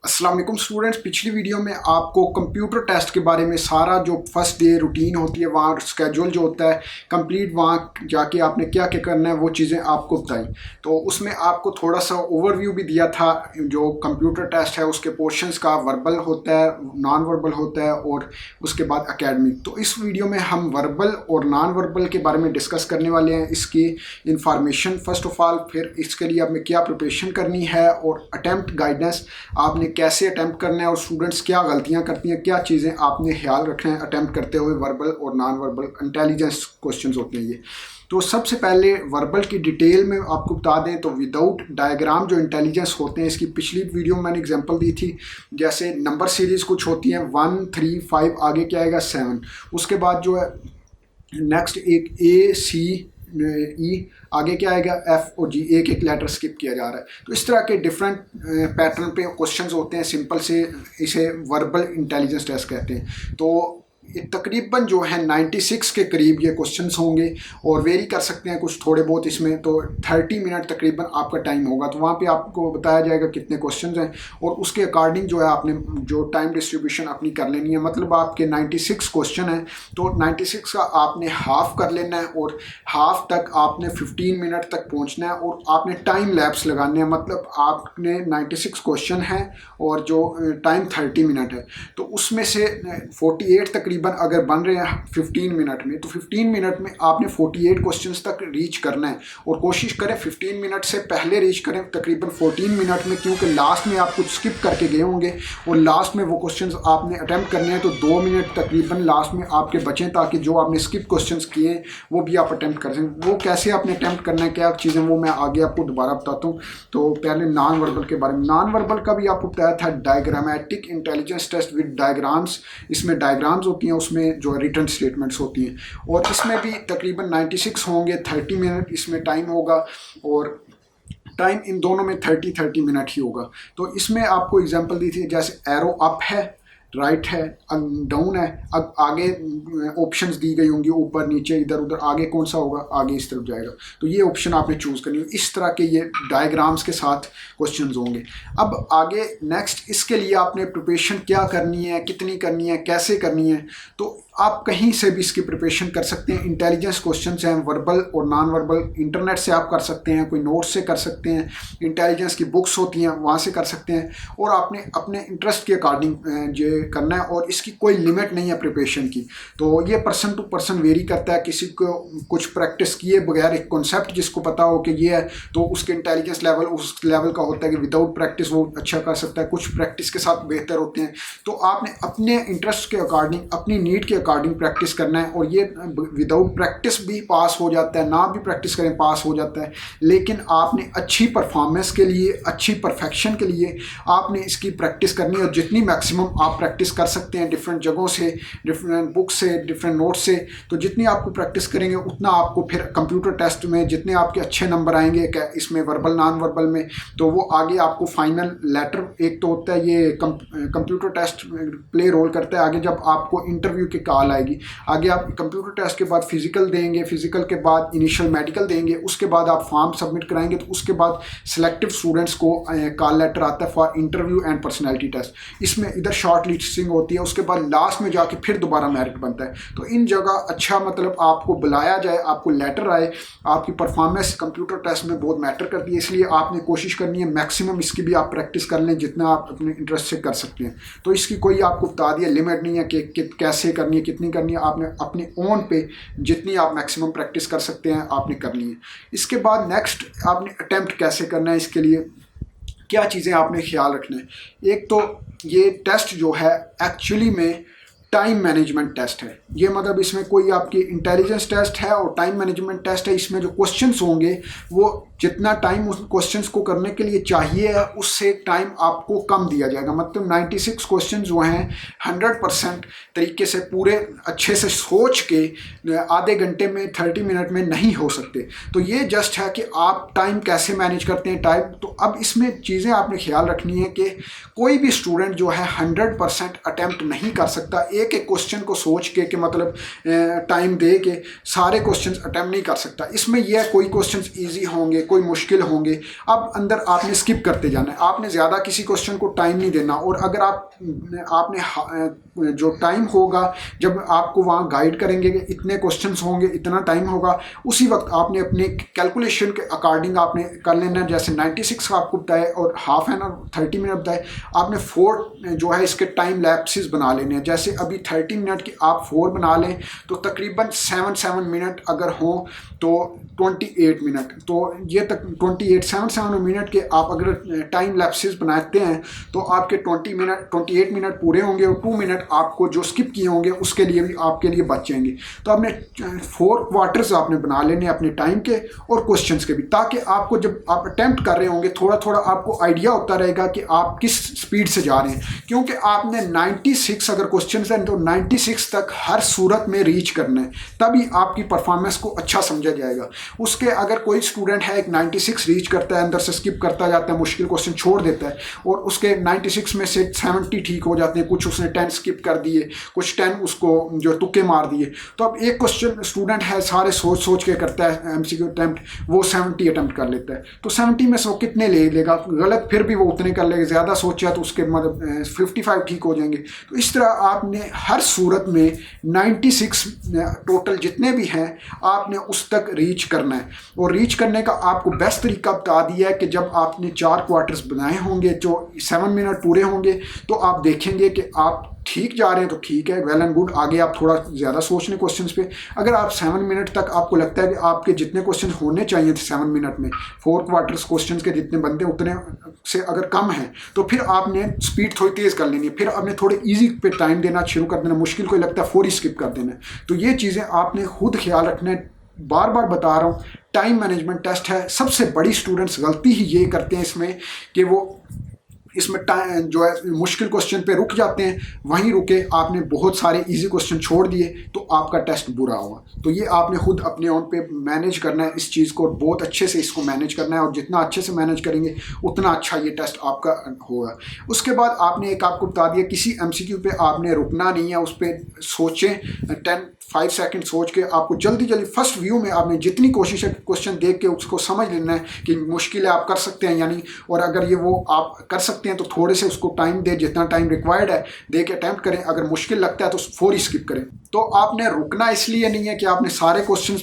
अस्सलाम वालेकुम स्टूडेंट्स। पिछली वीडियो में आपको कंप्यूटर टेस्ट के बारे में सारा जो फर्स्ट डे रूटीन होती है, वहाँ स्केड्यूल जो होता है कंप्लीट, वहाँ जाके आपने क्या क्या करना है वो चीज़ें आपको बताई। तो उसमें आपको थोड़ा सा ओवरव्यू भी दिया था जो कंप्यूटर टेस्ट है उसके पोर्शंस का। वर्बल होता है, नॉन वर्बल होता है और उसके बाद एकेडमिक। तो इस वीडियो में हम वर्बल और नॉन वर्बल के बारे में डिस्कस करने वाले हैं, इसकी इंफॉर्मेशन फर्स्ट ऑफ ऑल, फिर इसके लिए आपने क्या प्रिपरेशन करनी है और अटैम्प्ट गाइडेंस आपने कैसे अटैम्प्ट करना है और स्टूडेंट्स क्या गलतियां करती हैं, क्या चीज़ें आपने ख्याल रखना है अटैम्प्ट करते हुए। वर्बल और नॉन वर्बल इंटेलिजेंस क्वेश्चंस होते हैं ये। तो सबसे पहले वर्बल की डिटेल में आपको बता दें तो विदाउट डायग्राम जो इंटेलिजेंस होते हैं, इसकी पिछली वीडियो में मैंने एग्जांपल दी थी। जैसे नंबर सीरीज कुछ होती हैं 1 3 5, आगे क्या आएगा 7, उसके बाद जो है नेक्स्ट एक ए सी ई, आगे क्या आएगा एफ और जी, एक एक लेटर स्किप किया जा रहा है। तो इस तरह के डिफरेंट पैटर्न पे क्वेश्चंस होते हैं सिंपल से, इसे वर्बल इंटेलिजेंस टेस्ट कहते हैं। तो तकरीबन जो है 96 के करीब ये क्वेश्चंस होंगे और वेरी कर सकते हैं कुछ थोड़े बहुत इसमें। तो 30 मिनट तकरीबन आपका टाइम होगा। तो वहाँ पे आपको बताया जाएगा कितने क्वेश्चंस हैं और उसके अकॉर्डिंग जो है आपने जो टाइम डिस्ट्रीब्यूशन अपनी कर लेनी है। मतलब आपके 96 क्वेश्चन हैं तो 96 का आपने हाफ कर लेना है और हाफ तक आपने 15 मिनट तक पहुँचना है और आपने टाइम लैप्स लगाने हैं। मतलब आपने 96 क्वेश्चन हैं और जो टाइम 30 मिनट है, तो उसमें से 48 तकरीबन अगर बन रहे हैं 15 मिनट में, तो 15 मिनट में आपने 48 क्वेश्चंस तक रीच करना है और कोशिश करें 15 मिनट से पहले रीच करें तकरीबन 14 मिनट में, क्योंकि लास्ट में आप कुछ स्किप करके गए होंगे और लास्ट में वो क्वेश्चंस आपने अटैम्प्ट करने हैं। तो 2 मिनट तकरीबन लास्ट में आपके बचें ताकि जो आपने स्किप क्वेश्चंस किए हैं वो भी आप अटैम्प्ट कर सकें। वो कैसे आपने अटैम्प्ट करना है, क्या चीज़ें, वो मैं आगे आपको दोबारा बताता हूँ। तो पहले नॉन वर्बल के बारे में, नॉन वर्बल का भी आपको बताया था diagrammatic intelligence test with diagrams. इसमें डायग्राम्स होती हैं, उसमें जो रिटन स्टेटमेंट्स होती हैं और इसमें भी तकरीबन 96 होंगे। 30 मिनट इसमें टाइम होगा और टाइम इन दोनों में 30 मिनट ही होगा। तो इसमें आपको एग्जांपल दी थी, जैसे एरो अप है, राइट है, डाउन है, अब आगे ऑप्शंस दी गई होंगी ऊपर नीचे इधर उधर, आगे कौन सा होगा, आगे इस तरफ जाएगा। तो ये ऑप्शन आपने चूज़ करनी है। इस तरह के ये डायग्राम्स के साथ क्वेश्चंस होंगे। अब आगे नेक्स्ट इसके लिए आपने प्रिपरेशन क्या करनी है, कितनी करनी है, कैसे करनी है। तो आप कहीं से भी इसकी प्रिपरेशन कर सकते हैं। इंटेलिजेंस क्वेश्चंस हैं वर्बल और नॉन वर्बल, इंटरनेट से आप कर सकते हैं, कोई नोट से कर सकते हैं, इंटेलिजेंस की बुक्स होती हैं वहाँ से कर सकते हैं और आपने अपने इंटरेस्ट के अकॉर्डिंग जो करना है और इसकी कोई लिमिट नहीं है प्रिपरेशन की। तो ये पर्सन टू पर्सन वेरी करता है। किसी को कुछ प्रैक्टिस किए बगैर एक कॉन्सेप्ट जिसको पता हो कि ये है तो उसके इंटेलिजेंस लेवल उस लेवल का होता है कि विदाउट प्रैक्टिस वो अच्छा कर सकता है, कुछ प्रैक्टिस के साथ बेहतर होते हैं। तो आपने अपने इंटरेस्ट के अकॉर्डिंग, अपनी नीड के अकॉर्डिंग प्रैक्टिस करना है और ये विदाउट प्रैक्टिस भी पास हो जाता है, ना भी प्रैक्टिस करें पास हो जाता है। लेकिन आपने अच्छी परफॉर्मेंस के लिए, अच्छी परफेक्शन के लिए आपने इसकी प्रैक्टिस करनी है और जितनी मैक्सिमम आप प्रैक्टिस कर सकते हैं डिफरेंट जगहों से, डिफरेंट बुक से, डिफरेंट नोट से, तो जितनी आपको प्रैक्टिस करेंगे उतना आपको फिर कंप्यूटर टेस्ट में जितने आपके अच्छे नंबर आएंगे इसमें वर्बल नॉन वर्बल में, तो वो आगे आपको फाइनल लेटर, एक तो होता है ये कंप्यूटर टेस्ट प्ले रोल करता है। आगे जब आपको इंटरव्यू की कॉल आएगी, आगे आप कंप्यूटर टेस्ट के बाद फिजिकल देंगे, फिजिकल के बाद इनिशियल मेडिकल देंगे, उसके बाद आप फॉर्म सबमिट कराएंगे, तो उसके बाद सिलेक्टिव स्टूडेंट्स को कॉल लेटर आता है for interview and personality test. इसमें इधर शॉर्ट लिस्टिंग होती है, उसके बाद लास्ट में जाके फिर दोबारा मेरिट बनता है। तो इन जगह अच्छा मतलब आपको बुलाया जाए, आपको लेटर आए, आपकी परफॉर्मेंस कंप्यूटर टेस्ट में बहुत मैटर करती है। इसलिए आपने कोशिश करनी है मैक्सिमम इसकी भी आप प्रैक्टिस कर लें जितना आप अपने इंटरेस्ट से कर सकते हैं। तो इसकी कोई आपको बता दिया लिमिट नहीं है कि कैसे करनी है, कितनी करनी है। आपने अपने ओन पे जितनी आप मैक्सिमम प्रैक्टिस कर सकते हैं आपने करनी है। इसके बाद नेक्स्ट आपने अटेम्प्ट कैसे करना है, इसके लिए क्या चीज़ें आपने ख्याल रखना है। एक तो ये टेस्ट जो है एक्चुअली में टाइम मैनेजमेंट टेस्ट है। ये मतलब इसमें कोई आपकी इंटेलिजेंस टेस्ट है और टाइम मैनेजमेंट टेस्ट है। इसमें जो क्वेश्चंस होंगे वो जितना टाइम उस क्वेश्चंस को करने के लिए चाहिए उससे टाइम आपको कम दिया जाएगा। मतलब 96 क्वेश्चन जो हैं 100% तरीके से पूरे अच्छे से सोच के आधे घंटे में 30 मिनट में नहीं हो सकते। तो ये जस्ट है कि आप टाइम कैसे मैनेज करते हैं टाइम। तो अब इसमें चीज़ें आपने ख्याल रखनी है कि कोई भी स्टूडेंट जो है 100% अटैम्प्ट नहीं कर सकता। एक एक क्वेश्चन को सोच के कि मतलब टाइम दे के सारे क्वेश्चंस अटेम्प्ट नहीं कर सकता। इसमें यह है कोई क्वेश्चंस इजी होंगे, कोई मुश्किल होंगे, अब अंदर आपने स्किप करते जाना है, आपने ज़्यादा किसी क्वेश्चन को टाइम नहीं देना। और अगर आपने जो टाइम होगा जब आपको वहाँ गाइड करेंगे कि इतने क्वेश्चंस होंगे, इतना टाइम होगा, उसी वक्त आपने अपने कैलकुलेशन के अकॉर्डिंग आपने कर लेना है। जैसे 96 का आपको बताए और हाफ एन आवर 30 मिनट बताए, आपने 4 जो है इसके टाइम लैप्सेस बना लेने हैं। जैसे अभी 30 मिनट की आप 4 बना लें तो तकरीबन 7 मिनट अगर हो तो 28 मिनट, तो ये तक 7 मिनट के आप अगर टाइम लैप्सेस बनाते हैं तो आपके 28 मिनट पूरे होंगे और 2 मिनट आपको जो स्किप किए होंगे उसके लिए भी आपके लिए बचेंगे। तो आपने 4 क्वार्टर्स आपने बना लेने अपने टाइम के और क्वेश्चंस के भी, ताकि आपको जब आप अटेम्प्ट कर रहे होंगे थोड़ा थोड़ा आपको आइडिया होता रहेगा कि आप किस स्पीड से जा रहे हैं। क्योंकि आपने 96 अगर क्वेश्चन हैं तो 96 तक हर सूरत में रीच करना है, तभी आपकी परफॉर्मेंस को अच्छा समझा जाएगा। उसके अगर कोई स्टूडेंट है एक 96 रीच करता है, अंदर से स्किप करता जाता है, मुश्किल क्वेश्चन छोड़ देता है और उसके 96 में से 70 ठीक हो जाते हैं, कुछ उसने 10 स्किप कर दिए, कुछ 10 उसको जो तुक्के मार दिए। तो अब एक क्वेश्चन स्टूडेंट है सारे सोच सोच के करता है एमसीक्यू अटेम्प्ट, वो 70 अटेम्प्ट कर लेता है, तो 70 में से वो कितने ले लेगा, गलत फिर भी वो उतने कर लेगा, ज़्यादा सोचा तो उसके मतलब 55 ठीक हो जाएंगे। तो इस तरह आपने हर सूरत में 96 टोटल जितने भी हैं आपने उस तक रीच करना है। और रीच करने का आपको बेस्ट तरीका बता दिया है कि जब आपने 4 क्वार्टर्स बनाए होंगे जो 7 मिनट पूरे होंगे तो आप देखेंगे कि आप ठीक जा रहे हैं तो ठीक है, वेल एंड गुड। आगे आप थोड़ा ज़्यादा सोच लें क्वेश्चंस पे। अगर आप 7 मिनट तक आपको लगता है कि आपके जितने क्वेश्चन होने चाहिए थे 7 मिनट में, 4 क्वार्टर्स क्वेश्चंस के जितने बनते हैं उतने से अगर कम हैं तो फिर आपने स्पीड थोड़ी तेज़ कर लेनी है, फिर आपने थोड़े ईजी पे टाइम देना शुरू कर देना, मुश्किल को लगता है फौरी स्किप कर देना। तो ये चीज़ें आपने खुद ख्याल रखना है। बार बार बता रहा हूँ, टाइम मैनेजमेंट टेस्ट है, सबसे बड़ी स्टूडेंट्स गलती ही ये करते हैं इसमें कि वो इसमें टाइम जो है मुश्किल क्वेश्चन पे रुक जाते हैं, वहीं रुके आपने बहुत सारे इजी क्वेश्चन छोड़ दिए तो आपका टेस्ट बुरा होगा। तो ये आपने खुद अपने ऑन पे मैनेज करना है इस चीज़ को, बहुत अच्छे से इसको मैनेज करना है और जितना अच्छे से मैनेज करेंगे उतना अच्छा ये टेस्ट आपका होगा। उसके बाद आपने एक आपको बता दिया किसी एमसीक्यू पे आपने रुकना नहीं है, उस पर सोचें 5 सेकंड सोच के आपको जल्दी जल्दी फर्स्ट व्यू में आपने जितनी कोशिश है क्वेश्चन देख के उसको समझ लेना है कि मुश्किल है आप कर सकते हैं यानी, और अगर ये वो आप कर सकते हैं तो थोड़े से उसको टाइम दे, जितना टाइम रिक्वायर्ड है दे के अटैम्प्ट करें। अगर मुश्किल लगता है तो फौरी स्किप करें। तो आपने रुकना इसलिए नहीं है कि आपने सारे क्वेश्चन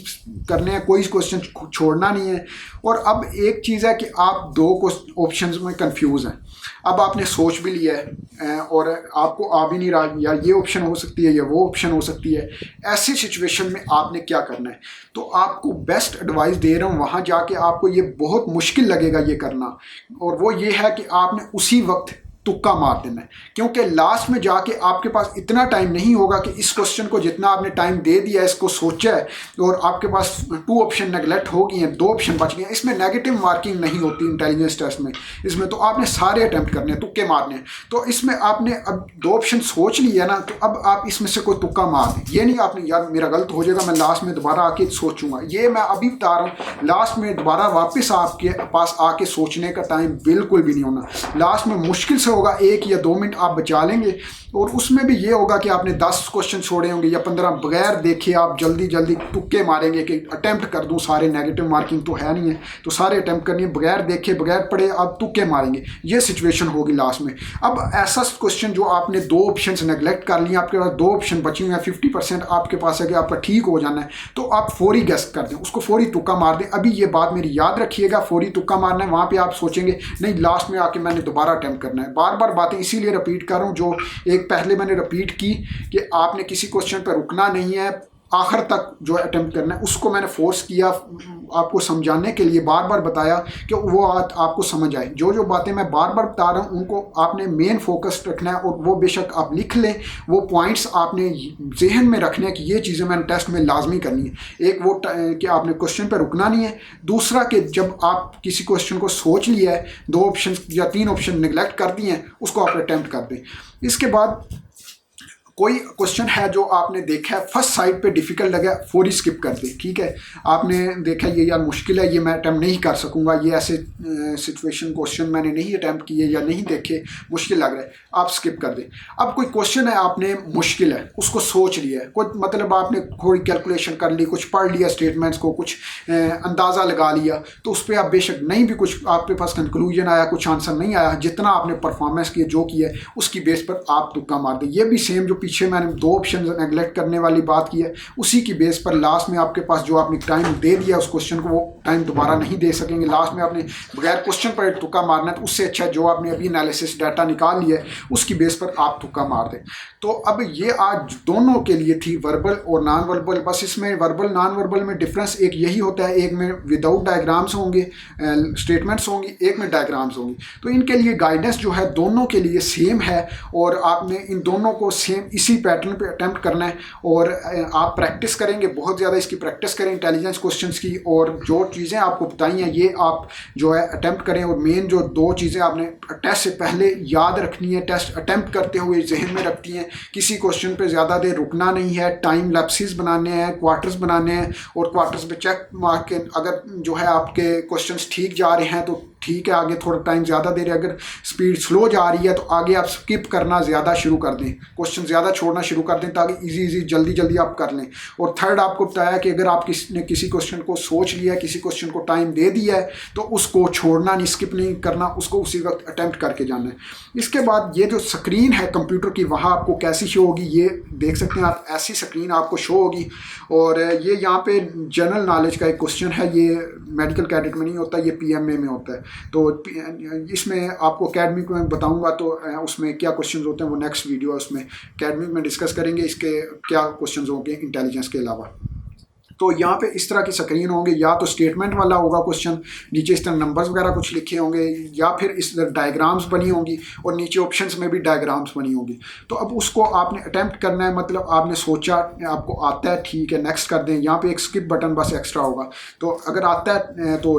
करने हैं, कोई क्वेश्चन छोड़ना नहीं है। और अब एक चीज़ है कि आप 2 ऑप्शंस में कंफ्यूज हैं, अब आपने सोच भी लिया है और आपको आ भी नहीं रहा यार ये ऑप्शन हो सकती है या वो ऑप्शन हो सकती है। ऐसी सिचुएशन में आपने क्या करना है, तो आपको बेस्ट एडवाइस दे रहा हूँ, वहाँ जाके आपको ये बहुत मुश्किल लगेगा ये करना, और वो ये है कि आपने उसी वक्त तुक्का मार देना है। क्योंकि लास्ट में जाके आपके पास इतना टाइम नहीं होगा कि इस क्वेश्चन को जितना आपने टाइम दे दिया है, इसको सोचा है और आपके पास 2 ऑप्शन नेगलेक्ट हो गई हैं, 2 ऑप्शन बच गए हैं। इसमें नेगेटिव मार्किंग नहीं होती इंटेलिजेंस टेस्ट में, इसमें तो आपने सारे अटेम्प्ट करने हैं, तुक्के मारने हैं। तो इसमें आपने अब 2 ऑप्शन सोच लिया ना, तो अब आप इसमें से कोई तुक्का मार दें। ये नहीं आपने यार मेरा गलत हो जाएगा, मैं लास्ट में दोबारा आके सोचूंगा, ये मैं अभी बता रहा हूँ, लास्ट में दोबारा वापस आपके पास आके सोचने का टाइम बिल्कुल भी नहीं होना। लास्ट में मुश्किल से होगा 1 या 2 मिनट आप बचा लेंगे, और उसमें भी ये होगा कि आपने 10 क्वेश्चन छोड़े होंगे या 15, बगैर देखे आप जल्दी जल्दी तुक्के मारेंगे कि अटेम्प्ट कर दूं सारे, नेगेटिव मार्किंग तो है नहीं है तो सारे अटेम्प्ट करनी है, बगैर देखे बगैर पढ़े आप तुक्के मारेंगे, ये सिचुएशन होगी लास्ट में। अब ऐसा क्वेश्चन जो आपने 2 ऑप्शन नेगलेक्ट कर लिए, आपके पास 2 ऑप्शन बची हुए हैं, 50% आपके पास है कि आपका ठीक हो जाना है, तो आप फौरी गेस कर दें, उसको फौरी तुक्का मार दें। अभी ये बात मेरी याद रखिएगा, फौरी तुक्का मारना है, वहाँ पर आप सोचेंगे नहीं लास्ट में आके मैंने दोबारा अटेम्प्ट करना है। बार बार बातें इसीलिए रिपीट कर रहा हूँ जो एक पहले मैंने रिपीट की कि आपने किसी क्वेश्चन पर रुकना नहीं है, आखिर तक जो अटेम्प्ट करना है, उसको मैंने फोर्स किया आपको समझाने के लिए, बार बार बताया कि वो आपको समझ आए। जो जो बातें मैं बार बार बता रहा हूँ उनको आपने मेन फोकस रखना है, और वो बेशक आप लिख लें, वो पॉइंट्स आपने जहन में रखने हैं कि ये चीज़ें मैंने टेस्ट में लाजमी करनी है। एक वो कि आपने क्वेश्चन पर रुकना नहीं है, दूसरा कि जब आप किसी क्वेश्चन को सोच लिया है, 2 ऑप्शन या 3 ऑप्शन निगलेक्ट कर दिए हैं, उसको आप अटेम्प्ट कर दें। इसके बाद कोई क्वेश्चन है जो आपने देखा है फर्स्ट साइड पे डिफिकल्ट लगा, फौरी स्किप कर दे, ठीक है। आपने देखा ये यार मुश्किल है, ये मैं अटैम्प्ट नहीं कर सकूंगा, ये ऐसे सिचुएशन क्वेश्चन मैंने नहीं अटैम्प्ट किए या नहीं देखे, मुश्किल लग रहा है, आप स्किप कर दें। अब कोई क्वेश्चन है आपने मुश्किल है, उसको सोच लिया है, कोई मतलब आपने थोड़ी कैलकुलेशन कर ली, कुछ पढ़ लिया स्टेटमेंट्स को, कुछ अंदाज़ा लगा लिया, तो उस पर आप बेशक नहीं भी कुछ आपके पास कंक्लूजन आया, कुछ आंसर नहीं आया, जितना आपने परफॉर्मेंस किया जो किया उसकी बेस पर आप तुक्का मार दें। ये भी सेम जो पीछे मैंने 2 ऑप्शन नेगलेक्ट करने वाली बात की है, उसी की बेस पर लास्ट में आपके पास जो आपने टाइम दे दिया उस क्वेश्चन को, वो टाइम दोबारा नहीं दे सकेंगे। लास्ट में आपने बगैर क्वेश्चन पर तुक्का मारना है, तो उससे अच्छा जो आपने अभी एनालिसिस डाटा निकाल लिया है उसकी बेस पर आप तुक्का मार दें। तो अब ये आज दोनों के लिए थी, वर्बल और नॉन वर्बल। बस इसमें वर्बल नॉन वर्बल में डिफरेंस एक यही होता है, एक में विदाउट डायग्राम्स होंगे, स्टेटमेंट्स होंगी, एक में डायग्राम्स होंगी। तो इनके लिए गाइडेंस जो है दोनों के लिए सेम है, और आपने इन दोनों को सेम इसी पैटर्न पे अटेम्प्ट करना है। और आप प्रैक्टिस करेंगे, बहुत ज़्यादा इसकी प्रैक्टिस करें इंटेलिजेंस क्वेश्चंस की, और जो चीज़ें आपको बताई हैं ये आप जो है अटेम्प्ट करें। और मेन जो 2 चीज़ें आपने टेस्ट से पहले याद रखनी है, टेस्ट अटेम्प्ट करते हुए जहन में रखती हैं, किसी क्वेश्चन पे ज़्यादा देर रुकना नहीं है, टाइम लैप्सेस बनाने हैं, क्वार्टर्स बनाने हैं, और क्वार्टर्स पे चेक मार के अगर जो है आपके क्वेश्चंस ठीक जा रहे हैं तो ठीक है, आगे थोड़ा टाइम ज़्यादा दे रहे, अगर स्पीड स्लो जा रही है तो आगे आप स्किप करना ज़्यादा शुरू कर दें, क्वेश्चन ज़्यादा छोड़ना शुरू कर दें, ताकि इजी जल्दी जल्दी आप कर लें। और थर्ड आपको बताया कि अगर आप किसी क्वेश्चन को सोच लिया, किसी क्वेश्चन को टाइम दे दिया है, तो उसको छोड़ना नहीं, स्किप नहीं करना, उसको उसी वक्त अटैम्प्ट करके जाना है। इसके बाद ये जो स्क्रीन है कंप्यूटर की, वहाँ आपको कैसी शो होगी ये देख सकते हैं आप, ऐसी स्क्रीन आपको शो होगी। और ये यहाँ पे जनरल नॉलेज का एक क्वेश्चन है, ये मेडिकल कैडेट में नहीं होता, ये PMA में होता है। तो इसमें आपको अकेडमिक में बताऊंगा, तो उसमें क्या क्वेश्चंस होते हैं वो नेक्स्ट वीडियो है, उसमें अकेडमिक में डिस्कस करेंगे इसके क्या क्वेश्चंस होंगे इंटेलिजेंस के अलावा। तो यहाँ पे इस तरह की स्क्रीन होंगे, या तो स्टेटमेंट वाला होगा क्वेश्चन, नीचे इस तरह नंबर्स वगैरह कुछ लिखे होंगे, या फिर इस तरह डायग्राम्स बनी होंगी, और नीचे ऑप्शंस में भी डायग्राम्स बनी होंगी। तो अब उसको आपने अटेम्प्ट करना है, मतलब आपने सोचा, आपको आता है, ठीक है नेक्स्ट कर दें। यहाँ पे एक स्किप बटन बस एक्स्ट्रा होगा, तो अगर आता है तो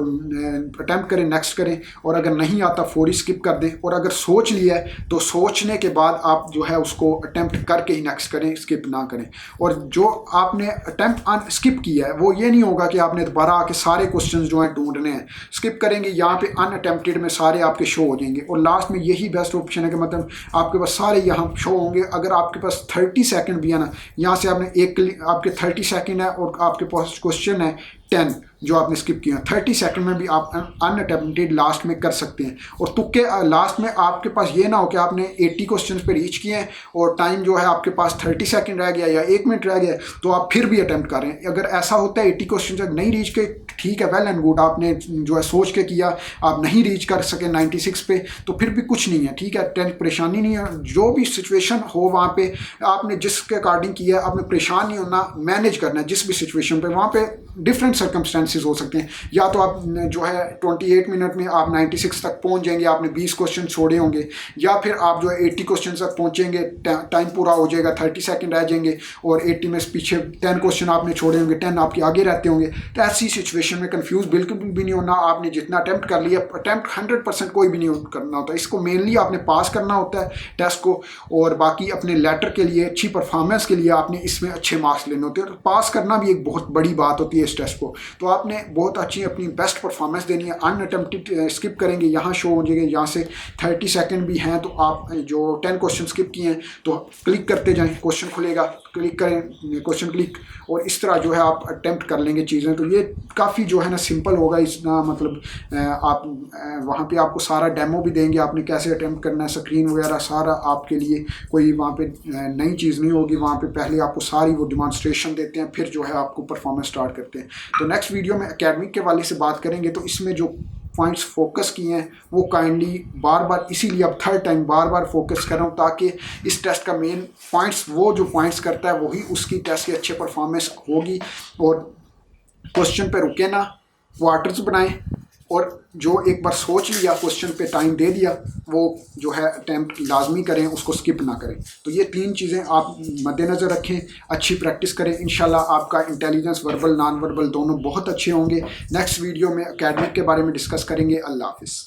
अटेम्प्ट करें, नेक्स्ट करें, और अगर नहीं आता फौरी स्किप कर दें। और अगर सोच लिया है तो सोचने के बाद आप जो है उसको अटेम्प्ट करके ही नेक्स्ट करें, स्किप ना करें। और जो आपने अटेम्प्ट स्किप है वो ये नहीं होगा कि आपने दोबारा आके सारे क्वेश्चंस जो हैं ढूंढने हैं, स्किप करेंगे, यहाँ पे अनअटेम्प्टेड में सारे आपके शो हो जाएंगे। और लास्ट में यही बेस्ट ऑप्शन है कि मतलब आपके पास सारे यहाँ शो होंगे। अगर आपके पास 30 सेकंड भी है ना, यहाँ से आपने आपके 30 सेकंड है और आपके पास क्वेश्चन है 10 जो आपने स्किप किया, 30 सेकंड में भी आप अनअटेम्प्टेड लास्ट में कर सकते हैं। और तुक्के लास्ट में आपके पास ये ना हो कि आपने 80 क्वेश्चन पे रीच किए हैं और टाइम जो है आपके पास 30 सेकंड रह गया या 1 मिनट रह गया, तो आप फिर भी अटेम्प्ट कर रहे हैं। अगर ऐसा होता है 80 क्वेश्चन तक नहीं रीच के, ठीक है, वेल एंड गुड, आपने जो है सोच के किया, आप नहीं रीच कर सके 96 पे, तो फिर भी कुछ नहीं है, ठीक है, परेशानी नहीं है। जो भी सिचुएशन हो वहाँ पे आपने जिसके अकॉर्डिंग किया, आपने परेशान नहीं होना, मैनेज करना है जिस भी सिचुएशन पे। वहाँ पे डिफरेंट सर्कमस्टेंसेस हो सकते हैं, या तो आप जो है 28 मिनट में आप 96 तक पहुंच जाएंगे, आपने 20 क्वेश्चन छोड़े होंगे, या फिर आप जो है 80 क्वेश्चन तक पहुंचेंगे, टाइम पूरा हो जाएगा, 30 सेकंड रह जाएंगे, और 80 में पीछे 10 क्वेश्चन आपने छोड़े होंगे, 10 आपके आगे रहते होंगे। तो ऐसी सिचुएशन में कंफ्यूज बिल्कुल भी नहीं होना। आपने जितना अटेम्प्ट कर लिया, अटेम्प्ट 100% कोई भी नहीं करना होता, इसको मेनली आपने पास करना होता है टेस्ट को, और बाकी अपने लेटर के लिए, अच्छी परफॉर्मेंस के लिए आपने इसमें अच्छे मार्क्स लेने होते हैं। तो पास करना भी एक बहुत बड़ी बात होती है इस टेस्ट को। तो आपने बहुत अच्छी अपनी बेस्ट परफॉर्मेंस देनी है। अनअटेम्प्टेड स्किप करेंगे, यहाँ शो हो जाएगा, यहाँ से 30 सेकंड भी हैं, तो आप जो 10 क्वेश्चन स्किप किए हैं तो क्लिक करते जाएं, क्वेश्चन खुलेगा, क्लिक करें, क्वेश्चन क्लिक, और इस तरह जो है आप अटेम्प्ट कर लेंगे चीज़ें। तो ये काफ़ी जो है ना सिंपल होगा, इतना मतलब आप वहाँ पे आपको सारा डेमो भी देंगे, आपने कैसे अटेम्प्ट करना है, स्क्रीन वगैरह सारा आपके लिए, कोई वहाँ पे नई चीज़ नहीं होगी। वहाँ पे पहले आपको सारी वो डिमॉन्स्ट्रेशन देते हैं, फिर जो है आपको परफॉर्मेंस स्टार्ट करते हैं। तो नेक्स्ट वीडियो में एकेडमिक के वाले से बात करेंगे, तो इसमें जो पॉइंट्स फोकस किए हैं वो काइंडली बार बार, इसीलिए अब थर्ड टाइम बार बार फोकस कर रहा हूँ, ताकि इस टेस्ट का मेन पॉइंट्स, वो जो पॉइंट्स करता है वही उसकी टेस्ट की अच्छे परफॉर्मेंस होगी। और क्वेश्चन पे रुके ना, क्वार्टर्स बनाएं, और जो एक बार सोच लिया, क्वेश्चन पे टाइम दे दिया, वो जो है अटैम्प्ट लाजमी करें, उसको स्किप ना करें। तो ये 3 चीज़ें आप मद्देनज़र रखें, अच्छी प्रैक्टिस करें, इंशाल्लाह आपका इंटेलिजेंस वर्बल नॉन वर्बल दोनों बहुत अच्छे होंगे। नेक्स्ट वीडियो में एकेडमिक के बारे में डिस्कस करेंगे। अल्लाह हाफिज़।